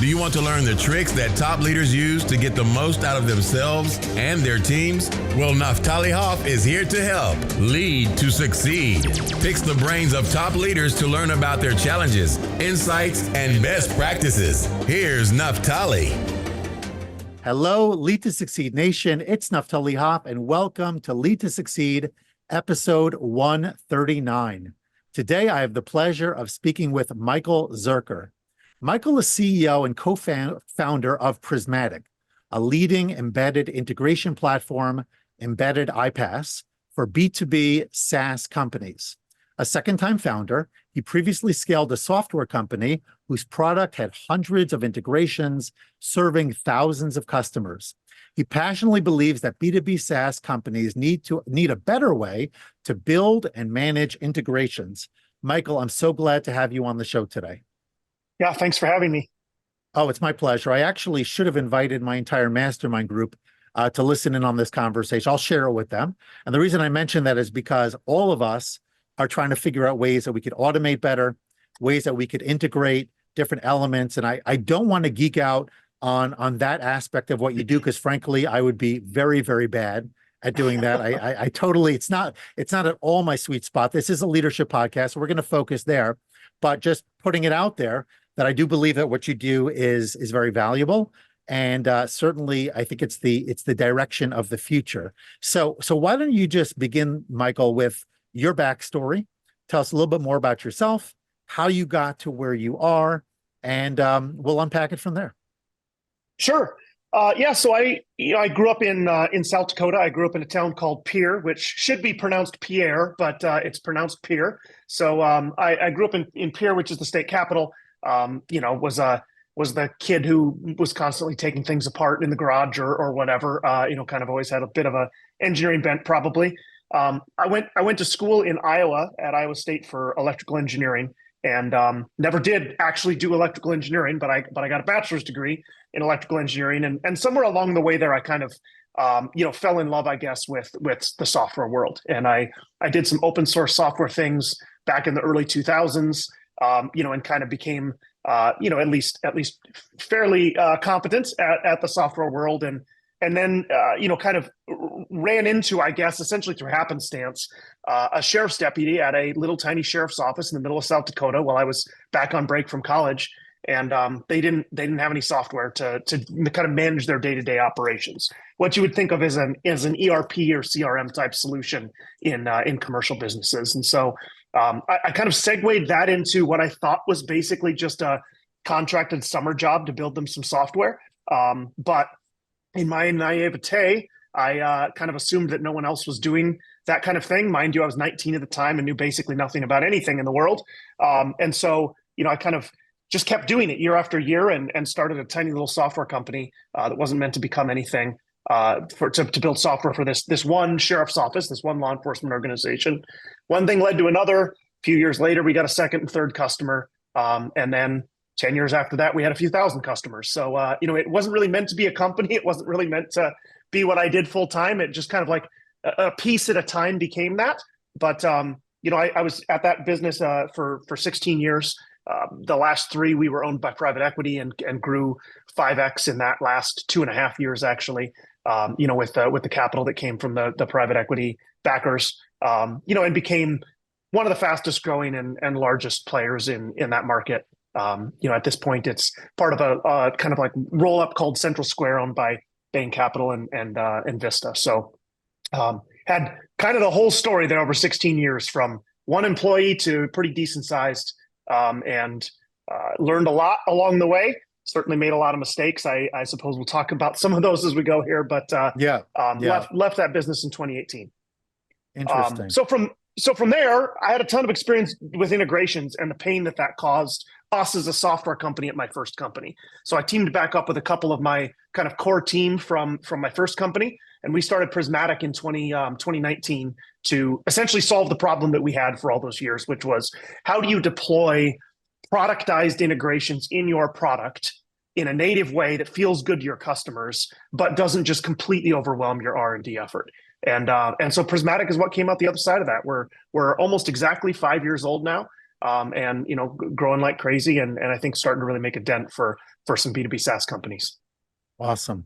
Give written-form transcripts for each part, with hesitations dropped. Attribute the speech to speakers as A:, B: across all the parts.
A: Do you want to learn the tricks that top leaders use to get the most out of themselves and their teams? Well, Naftali Hoff is here to help. Lead to succeed. Picks the brains of top leaders to learn about their challenges, insights, and best practices. Here's Naftali.
B: Hello, Lead to Succeed Nation. It's Naftali Hoff, and welcome to Lead to Succeed, episode 139. Today, I have the pleasure of speaking with Michael Zuercher. Michael is CEO and co-founder of Prismatic, a leading embedded integration platform, embedded iPaaS, for B2B SaaS companies. A second-time founder, he previously scaled a software company whose product had hundreds of integrations, serving thousands of customers. He passionately believes that B2B SaaS companies need a better way to build and manage integrations. Michael, I'm so glad to have you on the show today.
C: Yeah, thanks for having me.
B: Oh, it's my pleasure. I actually should have invited my entire mastermind group to listen in on this conversation. I'll share it with them. And the reason I mention that is because all of us are trying to figure out ways that we could automate better, ways that we could integrate different elements. And I don't want to geek out on that aspect of what you do, because frankly, I would be very, very bad at doing that. I totally, it's not at all my sweet spot. This is a leadership podcast, so we're going to focus there, but just putting it out there that I do believe that what you do is very valuable. And certainly I think it's the direction of the future. So why don't you just begin, Michael, with your backstory? Tell us a little bit more about yourself, how you got to where you are, and we'll unpack it from there.
C: Sure. So I grew up in South Dakota. I grew up in a town called Pierre, which should be pronounced Pierre, but it's pronounced Pierre. So I grew up in Pierre, which is the state capital. Was the kid who was constantly taking things apart in the garage or whatever. Kind of always had a bit of a engineering bent, probably. I went to school in Iowa at Iowa State for electrical engineering, and never did actually do electrical engineering, but I got a bachelor's degree in electrical engineering, and somewhere along the way there, I kind of fell in love, I guess, with the software world, and I did some open source software things back in the early 2000s, and kind of became at least fairly competent at the software world, and then kind of ran into, I guess, essentially through happenstance, a sheriff's deputy at a little tiny sheriff's office in the middle of South Dakota while I was back on break from college, and they didn't have any software to kind of manage their day-to-day operations. What you would think of as an ERP or CRM type solution in commercial businesses, and so I kind of segued that into what I thought was basically just a contracted summer job to build them some software, but in my naivete, I kind of assumed that no one else was doing that kind of thing. Mind you, I was 19 at the time and knew basically nothing about anything in the world. And so, I kind of just kept doing it year after year and started a tiny little software company that wasn't meant to become anything to build software for this one sheriff's office, this one law enforcement organization. One thing led to another. A few years later, we got a second and third customer. And then 10 years after that, we had a few thousand customers. So, it wasn't really meant to be a company. It wasn't really meant to be what I did full time. It just kind of like a piece at a time became that. But, I was at that business for 16 years. The last 3, we were owned by private equity and grew 5x in that last 2.5 years, actually, with the capital that came from the private equity backers, and became one of the fastest growing and largest players in that market. At this point, it's part of a kind of like roll up called Central Square, owned by Bain Capital and Vista. So had kind of the whole story there over 16 years, from one employee to pretty decent sized, and learned a lot along the way. Certainly made a lot of mistakes. I suppose we'll talk about some of those as we go here, but left that business in 2018.
B: Interesting.
C: So from there, I had a ton of experience with integrations and the pain that caused us as a software company at my first company. So I teamed back up with a couple of my kind of core team from my first company, and we started Prismatic in 2019 to essentially solve the problem that we had for all those years, which was, how do you deploy productized integrations in your product in a native way that feels good to your customers, but doesn't just completely overwhelm your R&D effort? And so Prismatic is what came out the other side of that. We're almost exactly 5 years old now. and growing like crazy, and I think starting to really make a dent for some B2B SaaS companies.
B: Awesome.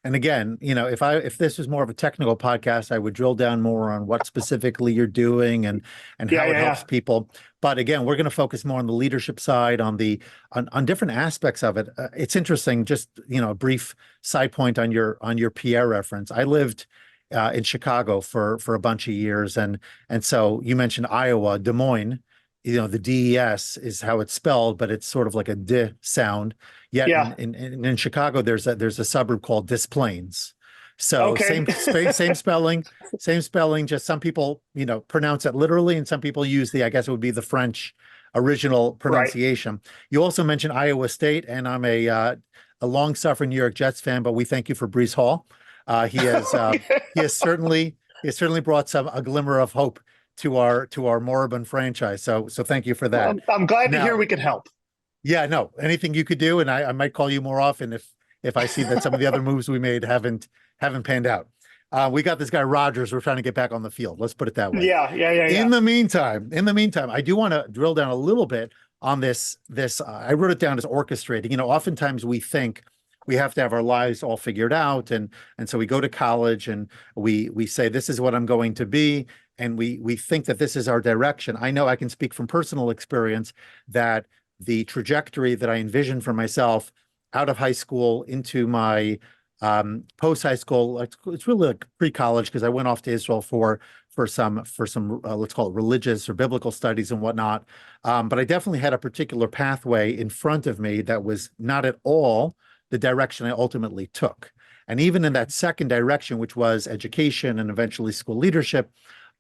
B: And again, if this was more of a technical podcast, I would drill down more on what specifically you're doing and how it helps people. But again, we're going to focus more on the leadership side, on different aspects of it. It's interesting. Just a brief side point on your Pierre reference. I lived in Chicago for a bunch of years, and so you mentioned Iowa, Des Moines. The DES is how it's spelled, but it's sort of like a D sound. Yet in Chicago, there's a suburb called Des Plaines. So same spelling, just some people, pronounce it literally, and some people use I guess it would be the French original pronunciation. Right. You also mentioned Iowa State, and I'm a long-suffering New York Jets fan, but we thank you for Breece Hall. He has certainly brought a glimmer of hope to our moribund franchise. So thank you for that.
C: Well, I'm glad to hear we could help.
B: Yeah, no, anything you could do, and I might call you more often if I see that some of the other moves we made haven't panned out. We got this guy Rogers. We're trying to get back on the field. Let's put it that way.
C: Yeah.
B: In the meantime, I do want to drill down a little bit on this. I wrote it down as orchestrating. Oftentimes we think we have to have our lives all figured out, and so we go to college and we say, this is what I'm going to be. And we think that this is our direction. I know I can speak from personal experience that the trajectory that I envisioned for myself out of high school into my post-high school, it's really like pre-college, because I went off to Israel for some let's call it religious or biblical studies and whatnot. But I definitely had a particular pathway in front of me that was not at all the direction I ultimately took. And even in that second direction, which was education and eventually school leadership,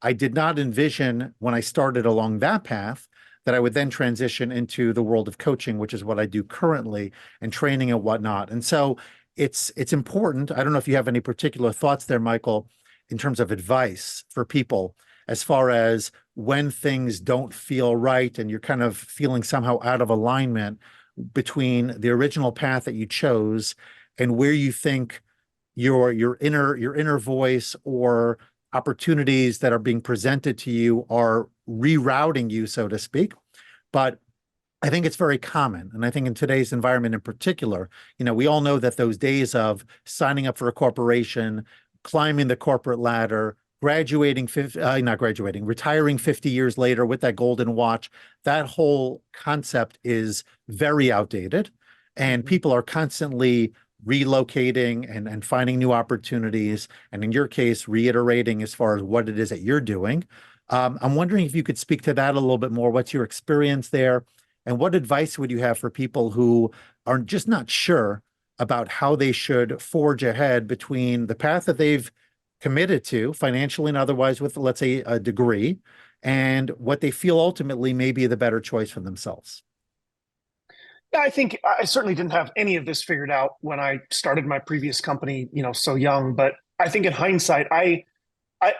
B: I did not envision when I started along that path that I would then transition into the world of coaching, which is what I do currently, and training and whatnot. And so it's important. I don't know if you have any particular thoughts there, Michael, in terms of advice for people as far as when things don't feel right and you're kind of feeling somehow out of alignment between the original path that you chose and where you think your inner voice or opportunities that are being presented to you are rerouting you, so to speak. But I think it's very common. And I think in today's environment in particular, we all know that those days of signing up for a corporation, climbing the corporate ladder, retiring 50 years later with that golden watch, that whole concept is very outdated. And people are constantly relocating and finding new opportunities. And in your case, reiterating as far as what it is that you're doing. I'm wondering if you could speak to that a little bit more. What's your experience there? And what advice would you have for people who are just not sure about how they should forge ahead between the path that they've committed to financially and otherwise with, let's say, a degree, and what they feel ultimately may be the better choice for themselves?
C: Yeah, I think I certainly didn't have any of this figured out when I started my previous company, so young. But I think in hindsight, I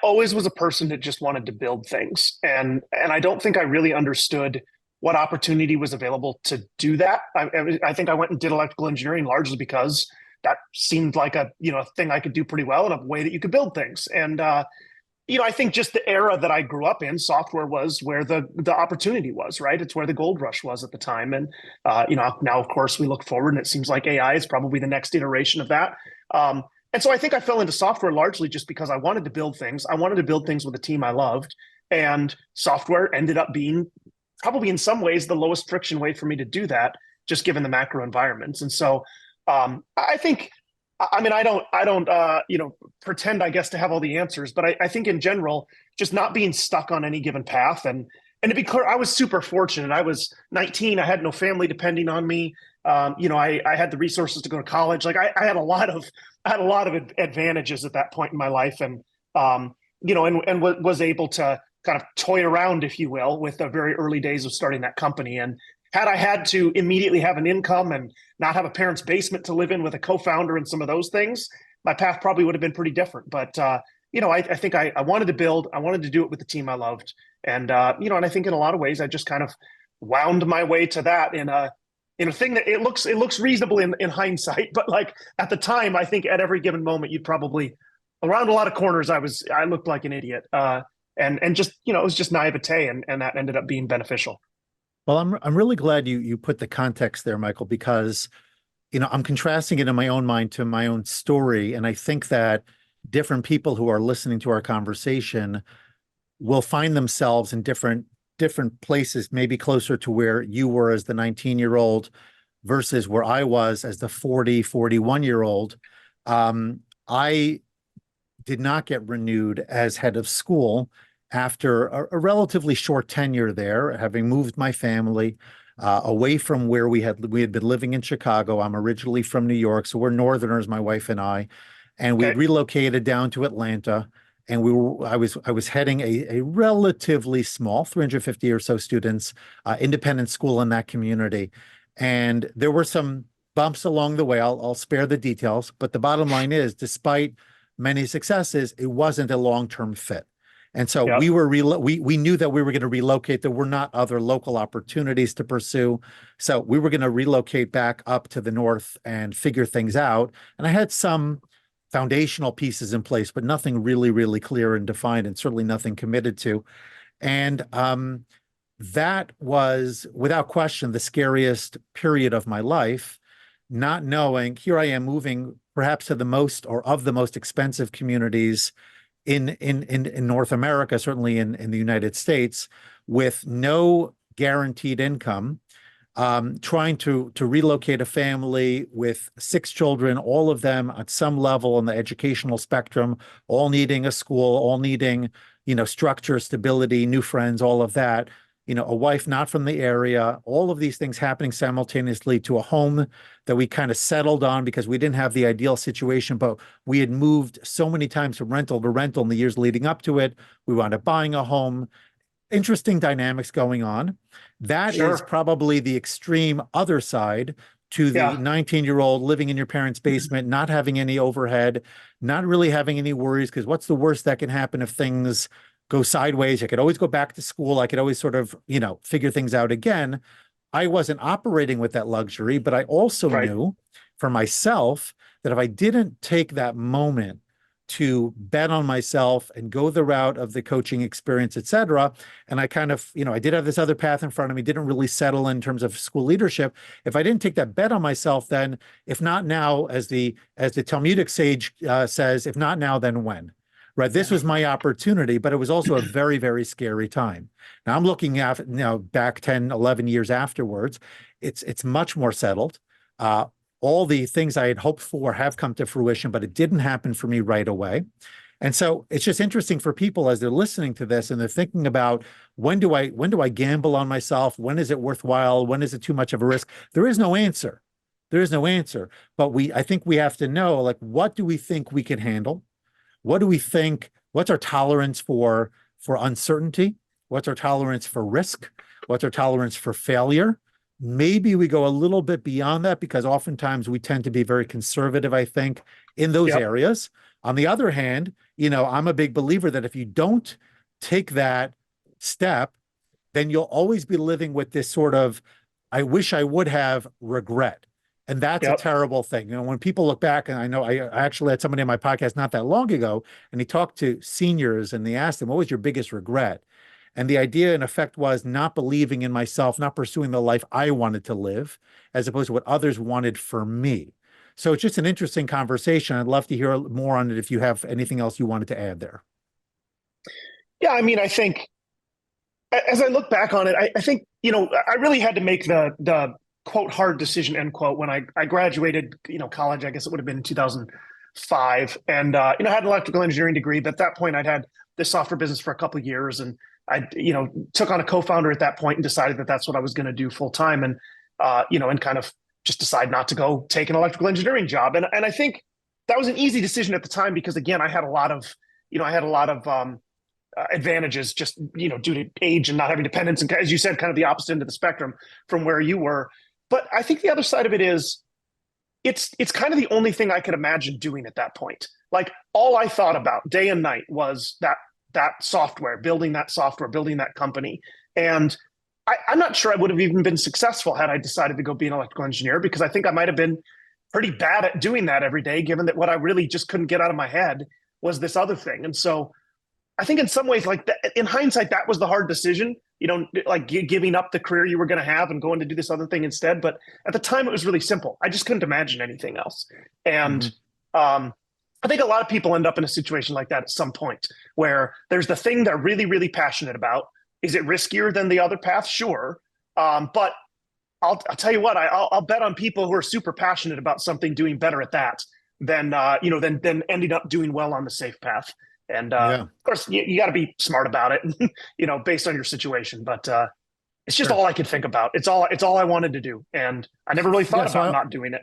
C: always was a person that just wanted to build things. And I don't think I really understood what opportunity was available to do that. I think I went and did electrical engineering largely because that seemed like a thing I could do pretty well and a way that you could build things. And I think just the era that I grew up in, software was where the opportunity was, right? It's where the gold rush was at the time. And, now, of course, we look forward and it seems like AI is probably the next iteration of that. And so I think I fell into software largely just because I wanted to build things. I wanted to build things with a team I loved. And software ended up being probably in some ways the lowest friction way for me to do that, just given the macro environments. And so I think, I don't pretend, I guess, to have all the answers, but I think in general, just not being stuck on any given path. And to be clear, I was super fortunate. I was 19. I had no family depending on me. I had the resources to go to college. Like I had a lot of advantages at that point in my life, and was able to kind of toy around, if you will, with the very early days of starting that company. And had I had to immediately have an income and not have a parent's basement to live in with a co-founder and some of those things, my path probably would have been pretty different. But, I think I wanted to build, I wanted to do it with the team I loved. And, and I think in a lot of ways, I just kind of wound my way to that in a thing that it looks reasonable in hindsight. But like at the time, I think at every given moment, you'd probably around a lot of corners, I looked like an idiot. And just, it was just naivete, and that ended up being beneficial.
B: Well, I'm really glad you put the context there, Michael, because I'm contrasting it in my own mind to my own story, and I think that different people who are listening to our conversation will find themselves in different places, maybe closer to where you were as the 19-year-old versus where I was as the 41-year-old. I did not get renewed as head of school after a relatively short tenure there, having moved my family away from where we had been living in Chicago. I'm originally from New York, so we're Northerners, my wife and I, and we had
C: Okay.
B: relocated down to Atlanta. And I was heading a relatively small, 350 or so students, independent school in that community, and there were some bumps along the way. I'll spare the details, but the bottom line is, despite many successes, it wasn't a long-term fit. And so
C: Yep.
B: we knew that we were going to relocate. There were not other local opportunities to pursue. So we were going to relocate back up to the north and figure things out. And I had some foundational pieces in place, but nothing really, really clear and defined, and certainly nothing committed to. And that was, without question, the scariest period of my life, not knowing, here I am moving perhaps to the most or of the most expensive communities in North America, certainly in the United States, with no guaranteed income, trying to relocate a family with 6 children, all of them at some level on the educational spectrum, all needing a school, all needing, structure, stability, new friends, all of that. A wife not from the area, all of these things happening simultaneously to a home that we kind of settled on because we didn't have the ideal situation, but we had moved so many times from rental to rental in the years leading up to it. We wound up buying a home. Interesting dynamics going on. That is
C: Sure.
B: probably the extreme other side to the
C: Yeah.
B: 19-year-old living in your parents' basement, not having any overhead, not really having any worries, because what's the worst that can happen if things go sideways? I could always go back to school. I could always sort of, figure things out again. I wasn't operating with that luxury, but I also
C: Right.
B: knew for myself that if I didn't take that moment to bet on myself and go the route of the coaching experience, et cetera. And I kind of, I did have this other path in front of me, didn't really settle in terms of school leadership. If I didn't take that bet on myself, then if not now, as the Talmudic sage says, if not now, then when? Right. This was my opportunity, but it was also a very, very scary time. Now I'm looking at, back 10, 11 years afterwards, it's much more settled. All the things I had hoped for have come to fruition, but it didn't happen for me right away. And so it's just interesting for people as they're listening to this and they're thinking about, when do I gamble on myself? When is it worthwhile? When is it too much of a risk? There is no answer. There is no answer. But I think we have to know, like, what do we think we can handle? What do we think? What's our tolerance for uncertainty? What's our tolerance for risk? What's our tolerance for failure? Maybe we go a little bit beyond that because oftentimes we tend to be very conservative, I think, in those
C: Yep.
B: areas. On the other hand, I'm a big believer that if you don't take that step, then you'll always be living with this sort of, I wish I would have regret. And that's a
C: Yep.
B: terrible thing. When people look back, and I know I actually had somebody on my podcast not that long ago, and he talked to seniors and they asked him, what was your biggest regret? And the idea, in effect, was not believing in myself, not pursuing the life I wanted to live, as opposed to what others wanted for me. So it's just an interesting conversation. I'd love to hear more on it if you have anything else you wanted to add there.
C: Yeah. I mean, I think as I look back on it, I think, I really had to make the quote hard decision, end quote, when I graduated, college. I guess it would have been in 2005, and I had an electrical engineering degree, but at that point I'd had this software business for a couple of years, and I took on a co-founder at that point and decided that that's what I was going to do full time, and and kind of just decide not to go take an electrical engineering job, and I think that was an easy decision at the time because, again, I had a lot of advantages just due to age and not having dependents, and, as you said, kind of the opposite end of the spectrum from where you were. But I think the other side of it is it's kind of the only thing I could imagine doing at that point. Like, all I thought about day and night was that software, building that company. And I'm not sure I would have even been successful had I decided to go be an electrical engineer, because I think I might have been pretty bad at doing that every day, given that what I really just couldn't get out of my head was this other thing. And so I think in some ways, like in hindsight, that was the hard decision, like giving up the career you were going to have and going to do this other thing instead. But at the time, it was really simple. I just couldn't imagine anything else. And I think a lot of people end up in a situation like that at some point where there's the thing they're really, really passionate about. Is it riskier than the other path? Sure. But I'll tell you what, I'll bet on people who are super passionate about something doing better at that than than ending up doing well on the safe path. And of course, you got to be smart about it, based on your situation. But it's just all I could think about. It's all I wanted to do, and I never really thought about not doing it.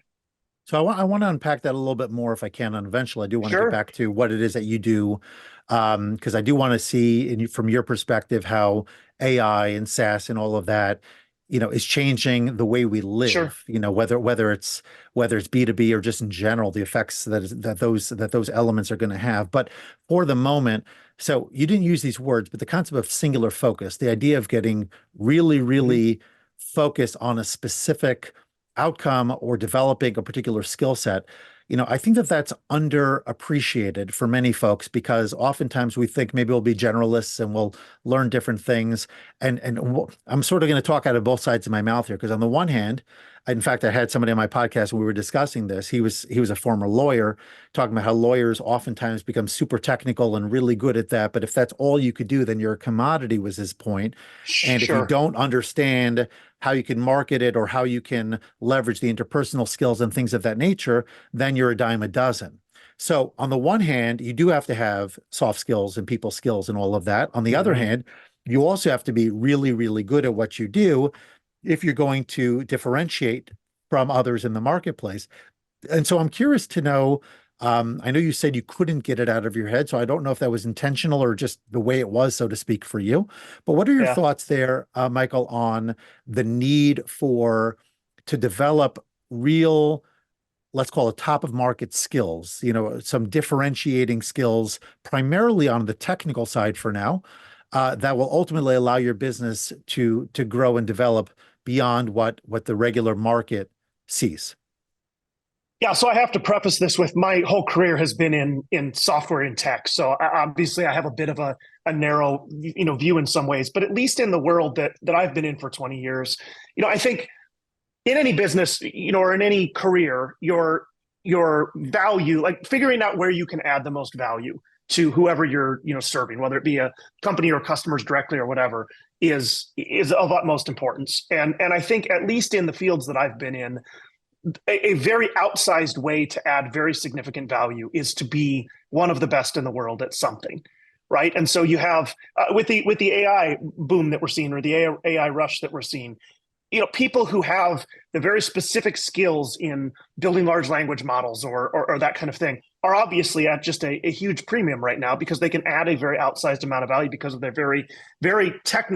B: So I want to unpack that a little bit more if I can, and eventually I do want to get back to what it is that you do, because I do want to see from your perspective how AI and SaaS and all of that, is changing the way we live.
C: Sure.
B: Whether it's B2B or just in general, the effects that those elements are going to have. But for the moment, so you didn't use these words, but the concept of singular focus, the idea of getting really, really focused on a specific outcome or developing a particular skill set, I think that that's underappreciated for many folks, because oftentimes we think maybe we'll be generalists and we'll learn different things. And I'm sort of going to talk out of both sides of my mouth here, because on the one hand, in fact, I had somebody on my podcast when we were discussing this. He was a former lawyer, talking about how lawyers oftentimes become super technical and really good at that. But if that's all you could do, then you're a commodity, was his point. And if you don't understand how you can market it or how you can leverage the interpersonal skills and things of that nature, then you're a dime a dozen. So on the one hand, you do have to have soft skills and people skills and all of that. On the other hand, you also have to be really, really good at what you do if you're going to differentiate from others in the marketplace. And so I'm curious to know, I know you said you couldn't get it out of your head, so I don't know if that was intentional or just the way it was, so to speak, for you. But what are your thoughts there, Michael, on the need to develop real, let's call it top of market skills, some differentiating skills, primarily on the technical side for now, that will ultimately allow your business to grow and develop beyond what the regular market sees?
C: Yeah, so I have to preface this with my whole career has been in software and tech. So obviously I have a bit of a narrow view in some ways, but at least in the world that I've been in for 20 years, I think in any business, or in any career, your value, like figuring out where you can add the most value to whoever you're serving, whether it be a company or customers directly or whatever, is of utmost importance. And I think at least in the fields that I've been in, a very outsized way to add very significant value is to be one of the best in the world at something, right? And so you have with the AI boom that we're seeing, or the AI rush that we're seeing, people who have the very specific skills in building large language models or that kind of thing are obviously at just a huge premium right now, because they can add a very outsized amount of value because of their very, very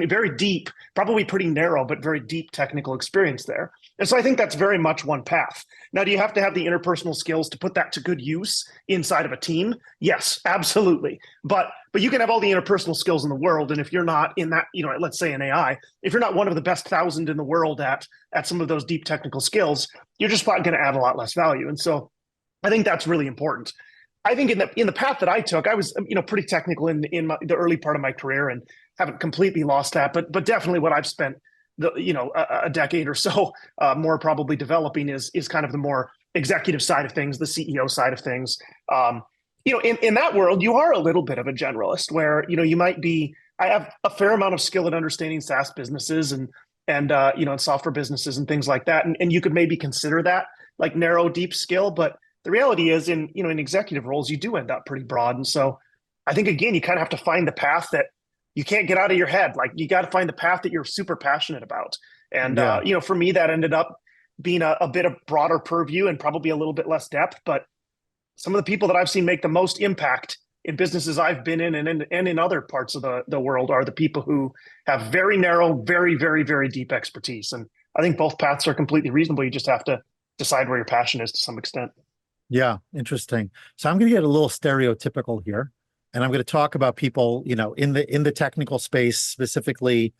C: very deep, probably pretty narrow, but very deep technical experience there. And so I think that's very much one path. Now, do you have to have the interpersonal skills to put that to good use inside of a team? Yes, absolutely. But you can have all the interpersonal skills in the world, and if you're not in that, let's say in AI, if you're not one of the best 1,000 in the world at some of those deep technical skills, you're just going to add a lot less value. And so I think that's really important. I think in the path that I took, I was pretty technical in the early part of my career, and haven't completely lost that. But definitely what I've spent a decade or so more probably developing is kind of the more executive side of things, the CEO side of things. In that world, you are a little bit of a generalist, where you might be. I have a fair amount of skill at understanding SaaS businesses and software businesses and things like that, and you could maybe consider that like narrow, deep skill, but the reality is in executive roles, you do end up pretty broad. And so I think, again, you kind of have to find the path that you can't get out of your head. Like, you got to find the path that you're super passionate about. And, for me, that ended up being a bit of broader purview and probably a little bit less depth. But some of the people that I've seen make the most impact in businesses I've been in and in other parts of the world are the people who have very narrow, very, very, very deep expertise. And I think both paths are completely reasonable. You just have to decide where your passion is to some extent.
B: Yeah, interesting. So I'm going to get a little stereotypical here, and I'm going to talk about people, in the technical space, specifically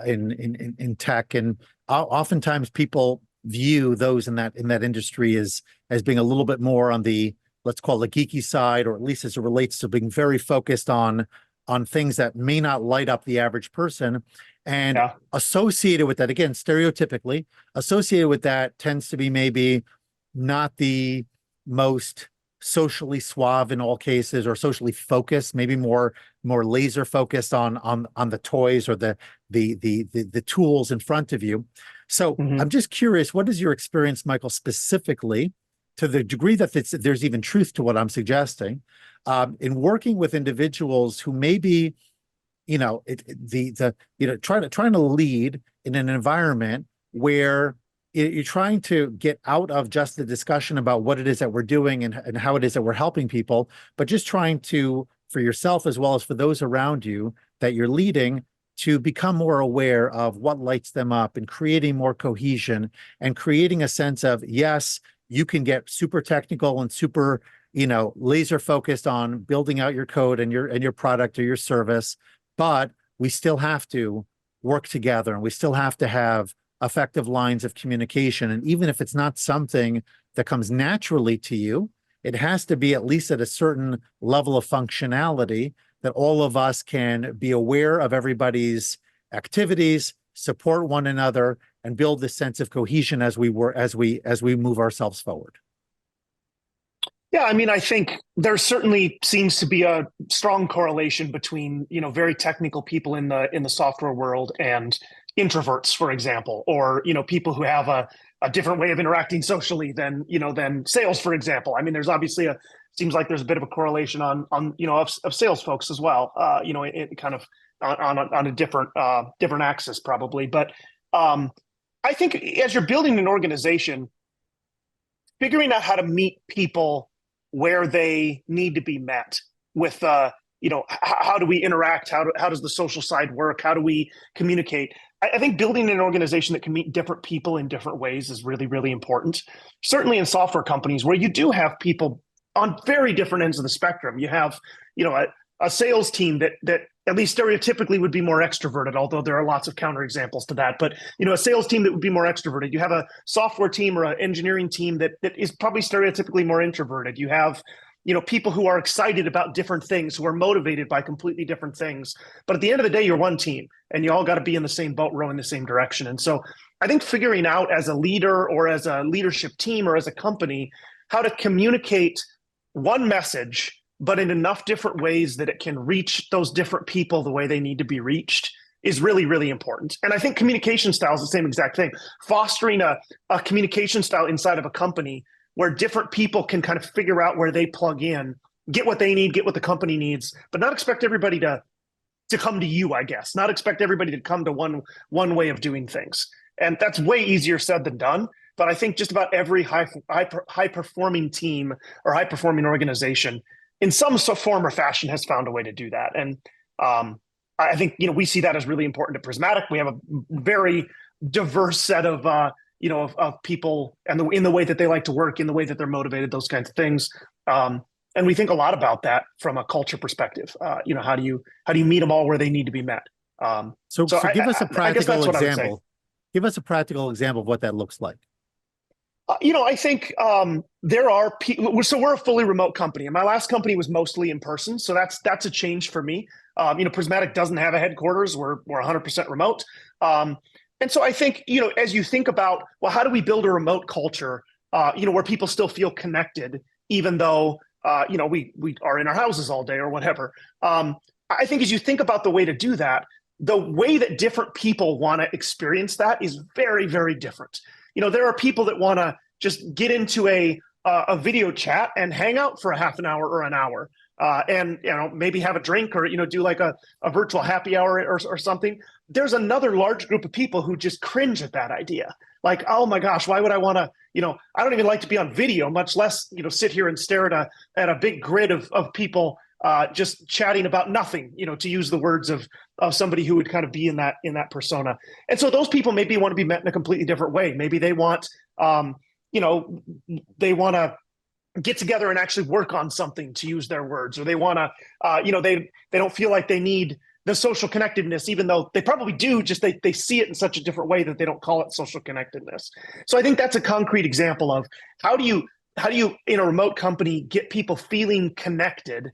B: in tech. And oftentimes people view those in that industry as being a little bit more on the, let's call it, geeky side, or at least as it relates to being very focused on on things that may not light up the average person. And
C: Yeah.
B: associated with that, again, stereotypically, associated with that tends to be maybe not the most socially suave in all cases, or socially focused, maybe more laser focused on the toys or the tools in front of you. So I'm just curious, what is your experience, Michael, specifically, to the degree that there's even truth to what I'm suggesting, in working with individuals who maybe, trying to lead in an environment where you're trying to get out of just the discussion about what it is that we're doing and how it is that we're helping people, but just trying to, for yourself as well as for those around you that you're leading, to become more aware of what lights them up and creating more cohesion and creating a sense of, yes, you can get super technical and super, laser focused on building out your code and your product or your service, but we still have to work together and we still have to have effective lines of communication. And even if it's not something that comes naturally to you, it has to be at least at a certain level of functionality that all of us can be aware of everybody's activities, support one another, and build this sense of cohesion as we move ourselves forward.
C: Yeah, I mean, I think there certainly seems to be a strong correlation between, very technical people in the software world and introverts, for example, or, people who have a different way of interacting socially than sales, for example. I mean, there's obviously seems like there's a bit of a correlation of sales folks as well, it kind of on a different axis probably. But I think as you're building an organization, figuring out how to meet people where they need to be met with, how do we interact? How does the social side work? How do we communicate? I think building an organization that can meet different people in different ways is really, really important. Certainly in software companies where you do have people on very different ends of the spectrum. You have, a sales team that at least stereotypically would be more extroverted, although there are lots of counterexamples to that. But, a sales team that would be more extroverted. You have a software team or an engineering team that is probably stereotypically more introverted. You have, people who are excited about different things, who are motivated by completely different things. But at the end of the day, you're one team and you all got to be in the same boat, rowing the same direction. And so I think figuring out as a leader or as a leadership team or as a company, how to communicate one message, but in enough different ways that it can reach those different people the way they need to be reached is really, really important. And I think communication style is the same exact thing. Fostering a communication style inside of a company where different people can kind of figure out where they plug in, get what they need, get what the company needs, but not expect everybody to come to you, I guess. Not expect everybody to come to one way of doing things. And that's way easier said than done. But I think just about every high performing team or high performing organization in some form or fashion has found a way to do that. And I think, we see that as really important at Prismatic. We have a very diverse set of people and in the way that they like to work, in the way that they're motivated, those kinds of things. And we think a lot about that from a culture perspective. How do you meet them all where they need to be met?
B: So give us a practical example. Give us a practical example of what that looks like.
C: I think there are people. So we're a fully remote company, and my last company was mostly in person. So that's a change for me. Prismatic doesn't have a headquarters. We're 100% remote. And so I think, as you think about, well, how do we build a remote culture, where people still feel connected, even though, we are in our houses all day or whatever. I think as you think about the way to do that, the way that different people want to experience that is very, very different. There are people that want to just get into a video chat and hang out for a half an hour or an hour, and maybe have a drink or do like a virtual happy hour or something. There's another large group of people who just cringe at that idea. Like, oh my gosh, why would I want to? I don't even like to be on video, much less sit here and stare at a big grid of people just chatting about nothing. To use the words of somebody who would kind of be in that persona. And so those people maybe want to be met in a completely different way. Maybe they want, they want to get together and actually work on something, to use their words, or they want to, they don't feel like they need the social connectedness, even though they probably do, just they see it in such a different way that they don't call it social connectedness. So I think that's a concrete example of how do you in a remote company get people feeling connected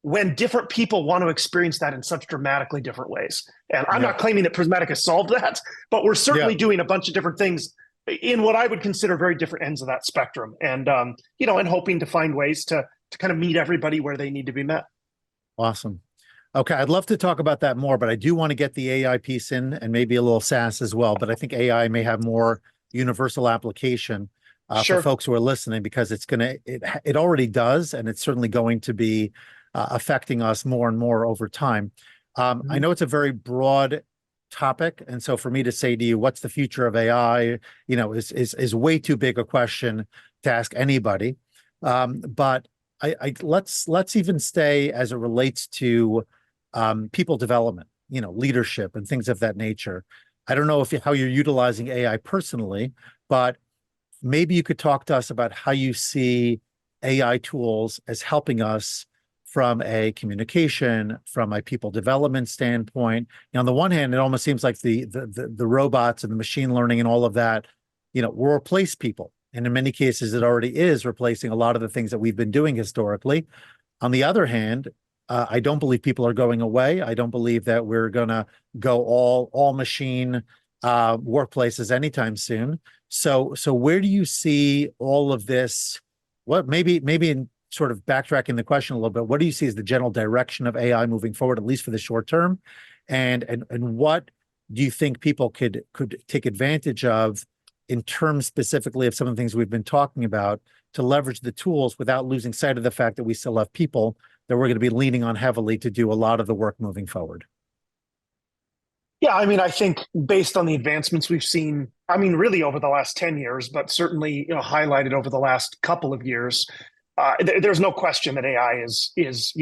C: when different people want to experience that in such dramatically different ways. And I'm
B: Yeah.
C: not claiming that Prismatic has solved that, but we're certainly doing a bunch of different things in what I would consider very different ends of that spectrum. And, and hoping to find ways to kind of meet everybody where they need to be met.
B: Awesome. Okay, I'd love to talk about that more, but I do want to get the AI piece in and maybe a little SaaS as well. But I think AI may have more universal application
C: Sure.
B: for folks who are listening, because it already does, and it's certainly going to be affecting us more and more over time. I know it's a very broad topic, and so for me to say to you, what's the future of AI, is way too big a question to ask anybody. But let's even stay as it relates to people development, leadership and things of that nature. I don't know how you're utilizing AI personally, but maybe you could talk to us about how you see AI tools as helping us from a communication, from a people development standpoint. On the one hand, it almost seems like the robots and the machine learning and all of that, will replace people. And in many cases, it already is replacing a lot of the things that we've been doing historically. On the other hand, I don't believe people are going away. I don't believe that we're going to go all machine workplaces anytime soon. So where do you see all of this? What maybe in sort of backtracking the question a little bit, what do you see as the general direction of AI moving forward, at least for the short term? And what do you think people could take advantage of in terms specifically of some of the things we've been talking about to leverage the tools without losing sight of the fact that we still have people that we're going to be leaning on heavily to do a lot of the work moving forward?
C: Yeah, I mean, I think based on the advancements we've seen, I mean, really over the last 10 years, but certainly, highlighted over the last couple of years, there's no question that AI is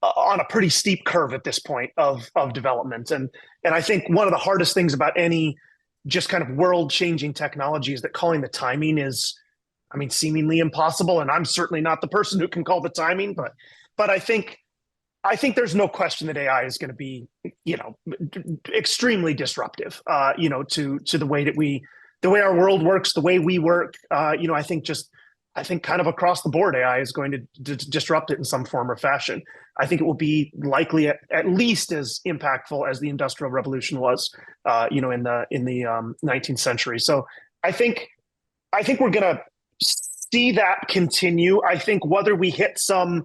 C: on a pretty steep curve at this point of development. And I think one of the hardest things about any just kind of world-changing technology is that calling the timing is, I mean, seemingly impossible. And I'm certainly not the person who can call the timing, but I think there's no question that AI is going to be, extremely disruptive, to the way the way our world works, the way we work. I think kind of across the board, AI is going to disrupt it in some form or fashion. I think it will be likely at least as impactful as the Industrial Revolution was, in the 19th century. So I think we're going to see that continue. I think whether we hit some,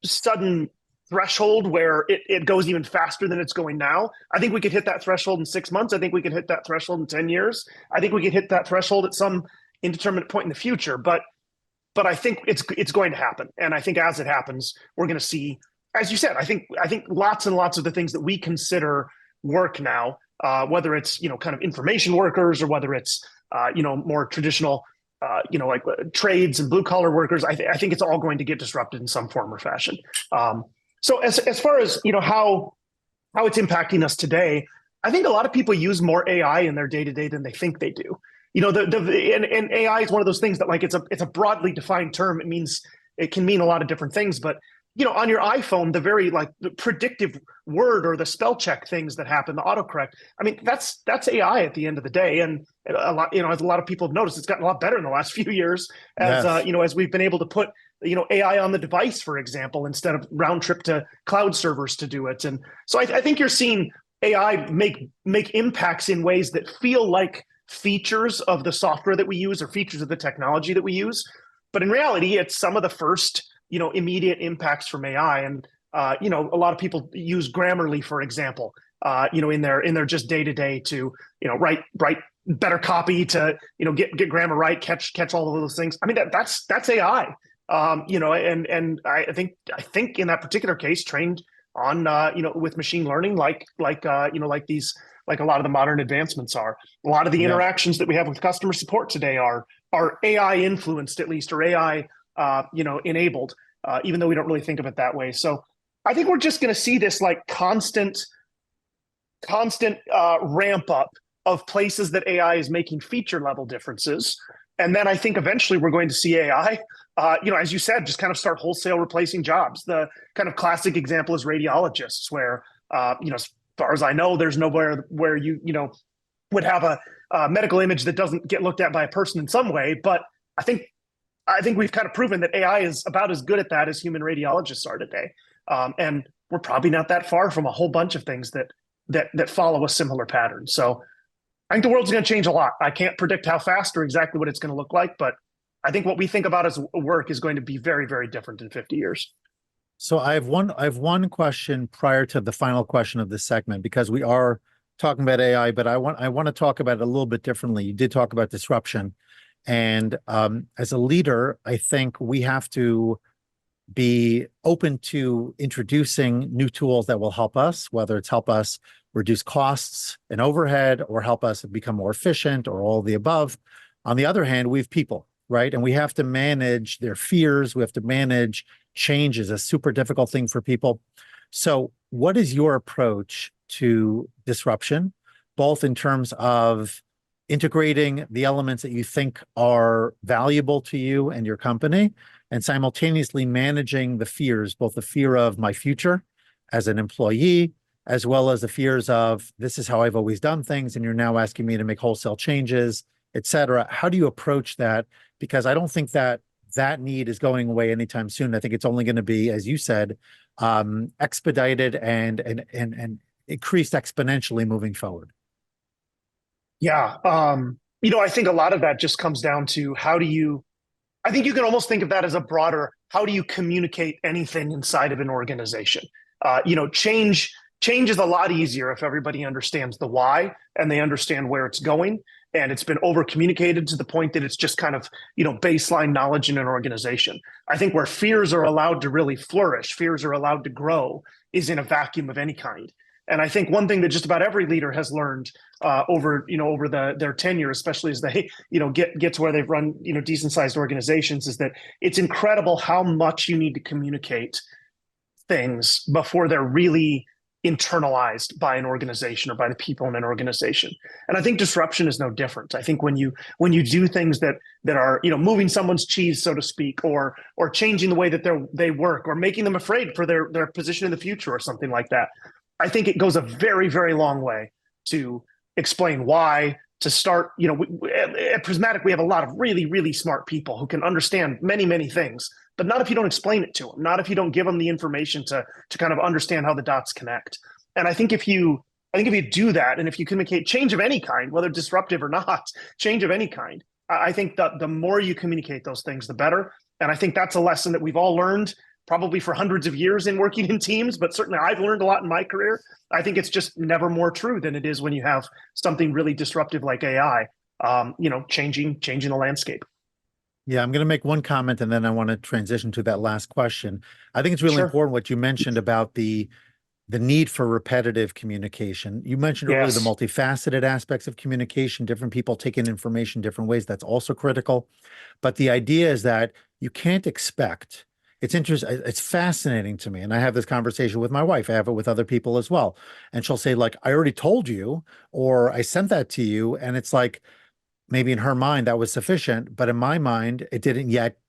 C: sudden threshold where it goes even faster than it's going now, I think we could hit that threshold in 6 months. I think we could hit that threshold in 10 years. I think we could hit that threshold at some indeterminate point in the future. But I think it's going to happen. And I think as it happens, we're going to see, as you said, I think lots and lots of the things that we consider work now, whether it's, kind of information workers or whether it's, more traditional, like trades and blue collar workers, I think it's all going to get disrupted in some form or fashion. So as far as, how it's impacting us today, I think a lot of people use more AI in their day-to-day than they think they do. And AI is one of those things that, like, it's a broadly defined term. It can mean a lot of different things, but on your iPhone, the very the predictive word or the spell check things that happen, the autocorrect, I mean, that's AI at the end of the day. And a lot, as a lot of people have noticed, it's gotten a lot better in the last few years as, as we've been able to put, AI on the device, for example, instead of round trip to cloud servers to do it. And so I think you're seeing AI make impacts in ways that feel like features of the software that we use or features of the technology that we use. But in reality, it's some of the first, immediate impacts from AI. And, a lot of people use Grammarly, for example, in their just day-to-day to, write better copy to, get grammar right, catch all of those things. I mean, that's AI, and I think in that particular case, trained on, with machine learning, like a lot of the modern advancements are. A lot of the interactions that we have with customer support today are AI influenced, at least, or AI, enabled, even though we don't really think of it that way. So I think we're just going to see this constant ramp up of places that AI is making feature level differences. And then I think eventually we're going to see AI, as you said, just kind of start wholesale replacing jobs. The kind of classic example is radiologists, where, as far as I know, there's nowhere where you would have a medical image that doesn't get looked at by a person in some way. But I think I think we've kind of proven that AI is about as good at that as human radiologists are today. And we're probably not that far from a whole bunch of things that follow a similar pattern. So I think the world's going to change a lot. I can't predict how fast or exactly what it's going to look like, but I think what we think about as work is going to be very, very different in 50 years.
B: So I have one question prior to the final question of this segment, because we are talking about AI, but I want to talk about it a little bit differently. You did talk about disruption, and as a leader, I think we have to be open to introducing new tools that will help us, whether it's help us reduce costs and overhead or help us become more efficient or all of the above. On the other hand, we have people, right? And we have to manage their fears. We have to manage change is a super difficult thing for people. So what is your approach to disruption, both in terms of integrating the elements that you think are valuable to you and your company, and simultaneously managing the fears, both the fear of my future as an employee, as well as the fears of this is how I've always done things, and you're now asking me to make wholesale changes, et cetera. How do you approach that? Because I don't think that need is going away anytime soon. I think it's only going to be, as you said, expedited and increased exponentially moving forward.
C: Yeah. I think a lot of that just comes down to I think you can almost think of that as a broader, how do you communicate anything inside of an organization? Change is a lot easier if everybody understands the why and they understand where it's going. And it's been over communicated to the point that it's just kind of, baseline knowledge in an organization. I think where fears are allowed to really flourish, fears are allowed to grow, is in a vacuum of any kind. And I think one thing that just about every leader has learned over their tenure, especially as they, get to where they've run, decent sized organizations, is that it's incredible how much you need to communicate things before they're really internalized by an organization or by the people in an organization. And I think disruption is no different. I think when you do things that are, moving someone's cheese, so to speak, or changing the way that they work, or making them afraid for their position in the future or something like that, I think it goes a very, very long way to explain why, to start, at Prismatic, we have a lot of really, really smart people who can understand many, many things, but not if you don't explain it to them, not if you don't give them the information to kind of understand how the dots connect. And I think if you do that, and if you communicate change of any kind, whether disruptive or not, change of any kind, I think that the more you communicate those things, the better. And I think that's a lesson that we've all learned probably for hundreds of years in working in teams, but certainly I've learned a lot in my career. I think it's just never more true than it is when you have something really disruptive like AI, changing the landscape.
B: Yeah, I'm going to make one comment and then I want to transition to that last question. I think it's really important what you mentioned about the need for repetitive communication. You mentioned earlier the multifaceted aspects of communication, different people taking information different ways. That's also critical. But the idea is that you can't expect. It's interesting. It's fascinating to me. And I have this conversation with my wife. I have it with other people as well. And she'll say, like, I already told you, or I sent that to you. And it's like, maybe in her mind that was sufficient, but in my mind, it didn't yet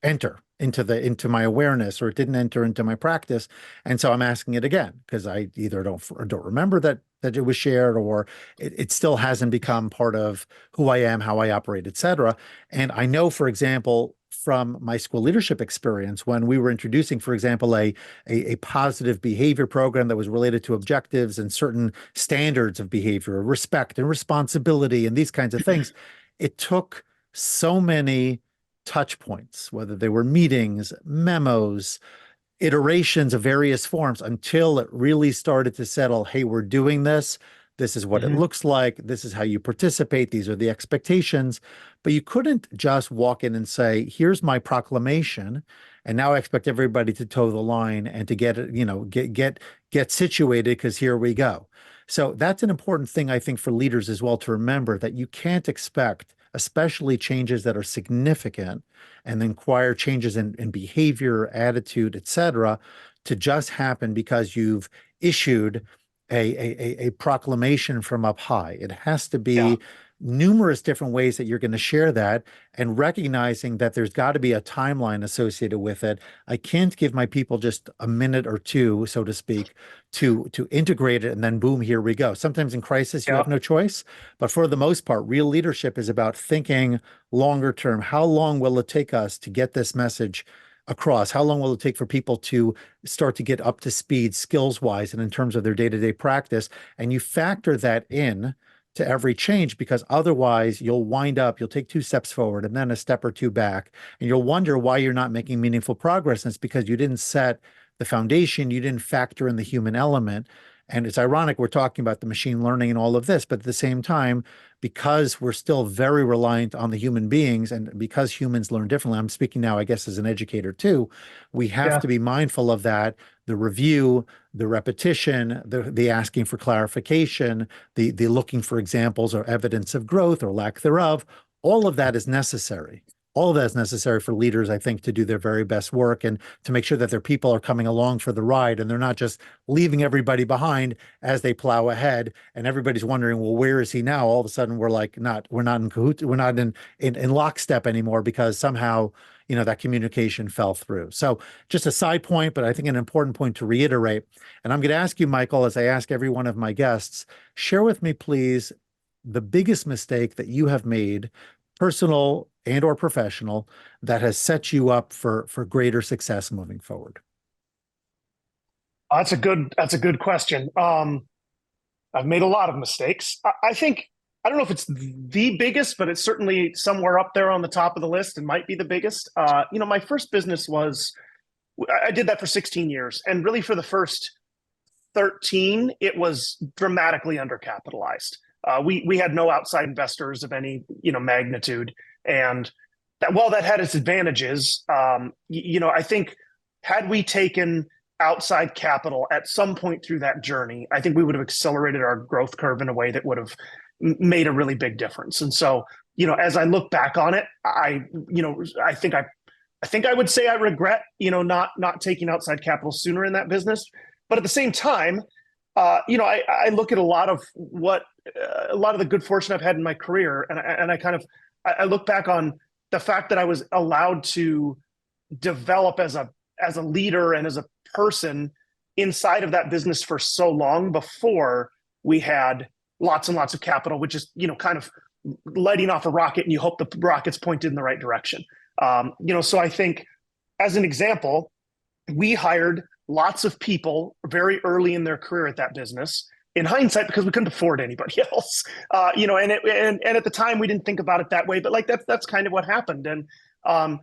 B: enter into my awareness, or it didn't enter into my practice. And so I'm asking it again, because I either don't remember that it was shared, or it still hasn't become part of who I am, how I operate, et cetera. And I know, for example, from my school leadership experience, when we were introducing, for example, a positive behavior program that was related to objectives and certain standards of behavior, respect and responsibility and these kinds of things, it took so many touch points, whether they were meetings, memos, iterations of various forms, until it really started to settle, hey, we're doing this. This is what it looks like. This is how you participate. These are the expectations. But you couldn't just walk in and say, here's my proclamation, and now I expect everybody to toe the line and to get it, get situated, because here we go. So that's an important thing, I think, for leaders as well, to remember that you can't expect, especially changes that are significant and require changes in behavior, attitude, et cetera, to just happen because you've issued a proclamation from up high. It has to be numerous different ways that you're going to share that, and recognizing that there's got to be a timeline associated with it. I can't give my people just a minute or two, so to speak, to integrate it, and then boom, here we go. Sometimes in crisis, you have no choice, but for the most part, real leadership is about thinking longer term. How long will it take us to get this message across? How long will it take for people to start to get up to speed skills wise and in terms of their day-to-day practice? And you factor that in to every change, because otherwise you'll take 2 steps forward and then a step or 2 back, and you'll wonder why you're not making meaningful progress. And it's because you didn't set the foundation, you didn't factor in the human element. And it's ironic we're talking about the machine learning and all of this, but at the same time, because we're still very reliant on the human beings, and because humans learn differently, I'm speaking now, I guess, as an educator too, we have to be mindful of that. The review, the repetition, the asking for clarification, the looking for examples or evidence of growth or lack thereof, all of that is necessary. All of that is necessary for leaders, I think, to do their very best work and to make sure that their people are coming along for the ride and they're not just leaving everybody behind as they plow ahead. And everybody's wondering, well, where is he now? All of a sudden, we're not in cahoots, we're not in lockstep anymore because somehow, that communication fell through. So just a side point, but I think an important point to reiterate. And I'm going to ask you, Michael, as I ask every one of my guests, share with me, please, the biggest mistake that you have made, personal and or professional, that has set you up for greater success moving forward.
C: That's a good question. I've made a lot of mistakes. I think, I don't know if it's the biggest, but it's certainly somewhere up there on the top of the list and might be the biggest. My first business I did that for 16 years. And really for the first 13, it was dramatically undercapitalized. We had no outside investors of any, magnitude. And while that had its advantages, I think had we taken outside capital at some point through that journey, I think we would have accelerated our growth curve in a way that would have made a really big difference. And so, as I look back on it, I think I would say I regret, not taking outside capital sooner in that business. But at the same time, I look at a lot of the good fortune I've had in my career, and I look back on the fact that I was allowed to develop as a leader and as a person inside of that business for so long before we had lots and lots of capital, which is, kind of lighting off a rocket and you hope the rocket's pointed in the right direction. So I think, as an example, we hired lots of people very early in their career at that business, in hindsight, because we couldn't afford anybody else, and at the time we didn't think about it that way, but like that's kind of what happened. And, and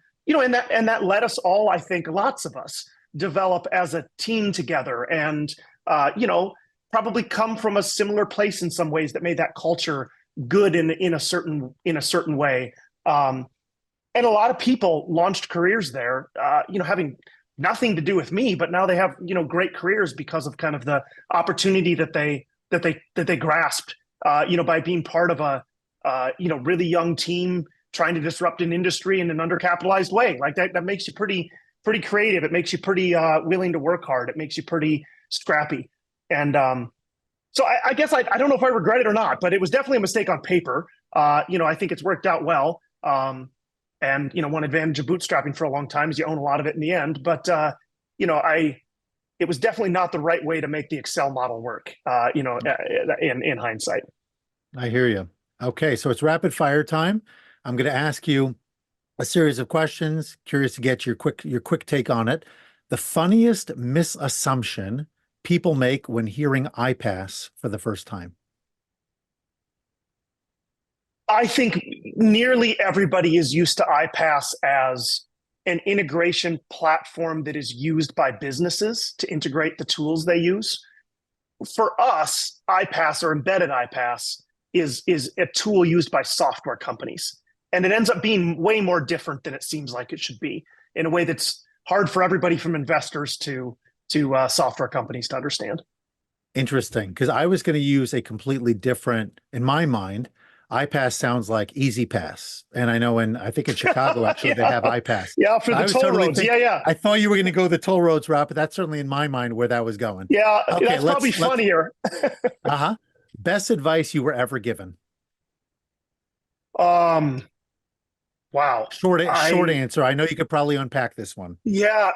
C: that let us all, I think lots of us, develop as a team together and, probably come from a similar place in some ways that made that culture good in a certain way. And a lot of people launched careers there, having nothing to do with me, but now they have, great careers because of kind of the opportunity that they grasped, by being part of a, really young team trying to disrupt an industry in an undercapitalized way. Like that makes you pretty creative. It makes you pretty willing to work hard. It makes you pretty scrappy. And so I guess I don't know if I regret it or not, but it was definitely a mistake on paper. I think it's worked out well. And, one advantage of bootstrapping for a long time is you own a lot of it in the end. But, it was definitely not the right way to make the Excel model work, in hindsight.
B: I hear you. Okay, so it's rapid fire time. I'm going to ask you a series of questions. Curious to get your quick take on it. The funniest misassumption people make when hearing iPaaS for the first time.
C: I think nearly everybody is used to iPaaS as an integration platform that is used by businesses to integrate the tools they use. For us, iPaaS or embedded iPaaS is a tool used by software companies. And it ends up being way more different than it seems like it should be, in a way that's hard for everybody from investors to software companies to understand.
B: Interesting, because I was going to use a completely different, in my mind, iPaaS sounds like Easy Pass. And I think in Chicago, actually, they have iPaaS.
C: Yeah, for the toll roads. Yeah.
B: I thought you were going to go the toll roads route, but that's certainly in my mind where that was going.
C: Yeah, okay, that's probably funnier.
B: Best advice you were ever given?
C: Um, wow.
B: Short answer. I know you could probably unpack this one.
C: Yeah.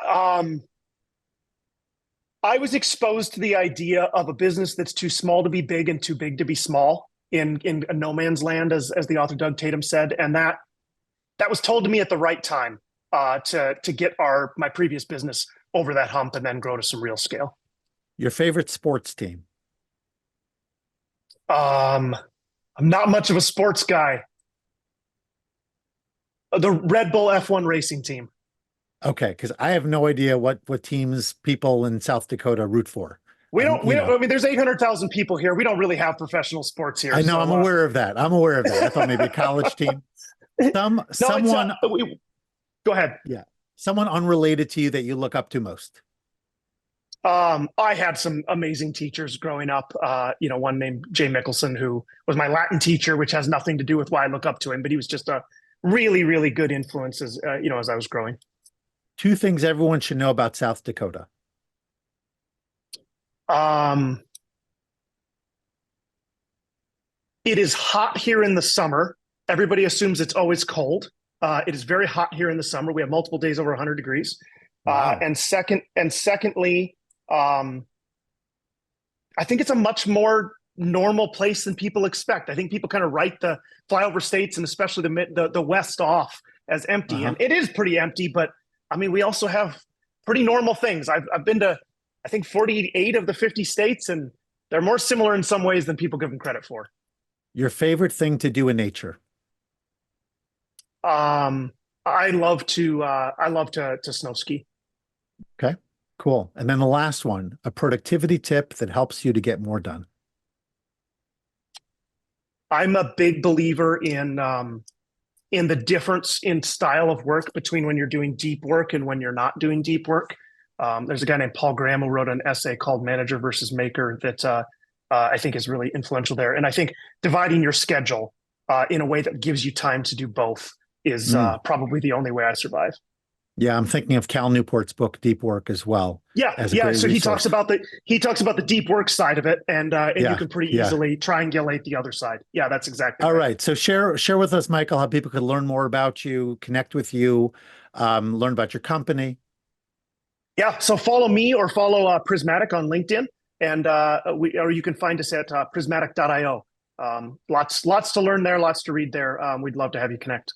C: I was exposed to the idea of a business that's too small to be big and too big to be small in a no man's land, as the author Doug Tatum said, and that was told to me at the right time to get my previous business over that hump and then grow to some real scale.
B: Your favorite sports team?
C: I'm not much of a sports guy. The Red Bull F1 racing team.
B: Okay, because I have no idea what teams people in South Dakota root for.
C: We don't. I mean, there's 800,000 people here. We don't really have professional sports here.
B: I know. So, I'm aware of that. I thought maybe a college team. Someone.
C: Go ahead.
B: Yeah, someone unrelated to you that you look up to most.
C: I had some amazing teachers growing up. One named Jay Mickelson, who was my Latin teacher, which has nothing to do with why I look up to him, but he was just a really, really good influence as I was growing.
B: 2 things everyone should know about South Dakota.
C: It is hot here in the summer. Everybody assumes it's always cold. It is very hot here in the summer. We have multiple days over 100 degrees.
B: Wow.
C: And secondly, I think it's a much more normal place than people expect. I think people kind of write the flyover states and especially the West off as empty, and it is pretty empty. But I mean, we also have pretty normal things. I've been to, I think, 48 of the 50 states, and they're more similar in some ways than people give them credit for.
B: Your favorite thing to do in nature?
C: I love to snow ski.
B: Okay, cool. And then the last one, a productivity tip that helps you to get more done.
C: I'm a big believer in the difference in style of work between when you're doing deep work and when you're not doing deep work. There's a guy named Paul Graham who wrote an essay called Manager versus Maker that I think is really influential there. And I think dividing your schedule in a way that gives you time to do both is probably the only way I survive.
B: Yeah, I'm thinking of Cal Newport's book, Deep Work, as well.
C: Yeah. So he talks about the deep work side of it, and you can pretty easily triangulate the other side. Yeah, that's exactly
B: all right. So share with us, Michael, how people could learn more about you, connect with you, learn about your company.
C: Yeah. So follow me or follow Prismatic on LinkedIn, and or you can find us at prismatic.io. Lots to learn there, lots to read there. We'd love to have you connect.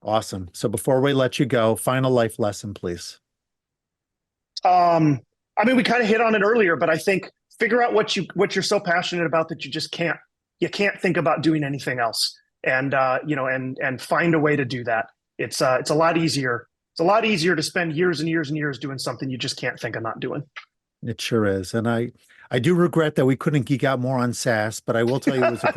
B: Awesome. So before we let you go, final life lesson, please.
C: I mean, we kind of hit on it earlier, but I think figure out what you're so passionate about that you just can't think about doing anything else, and find a way to do that. It's a lot easier. It's a lot easier to spend years and years and years doing something you just can't think of not doing.
B: It sure is. And I do regret that we couldn't geek out more on SaaS, but I will tell you it was a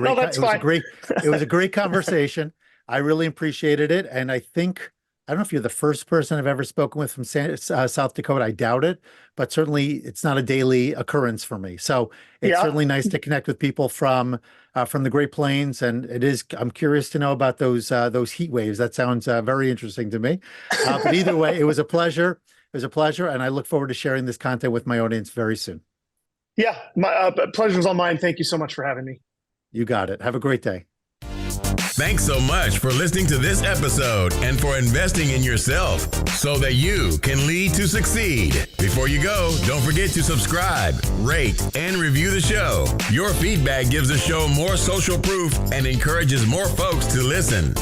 B: great, it was a great conversation. I really appreciated it. And I don't know if you're the first person I've ever spoken with from South Dakota. I doubt it, but certainly it's not a daily occurrence for me. So it's certainly nice to connect with people from the Great Plains. And I'm curious to know about those heat waves. That sounds very interesting to me. But either way, it was a pleasure. It was a pleasure. And I look forward to sharing this content with my audience very soon.
C: Yeah, my pleasure was all mine. Thank you so much for having me.
B: You got it. Have a great day.
A: Thanks so much for listening to this episode and for investing in yourself so that you can lead to succeed. Before you go, don't forget to subscribe, rate, and review the show. Your feedback gives the show more social proof and encourages more folks to listen.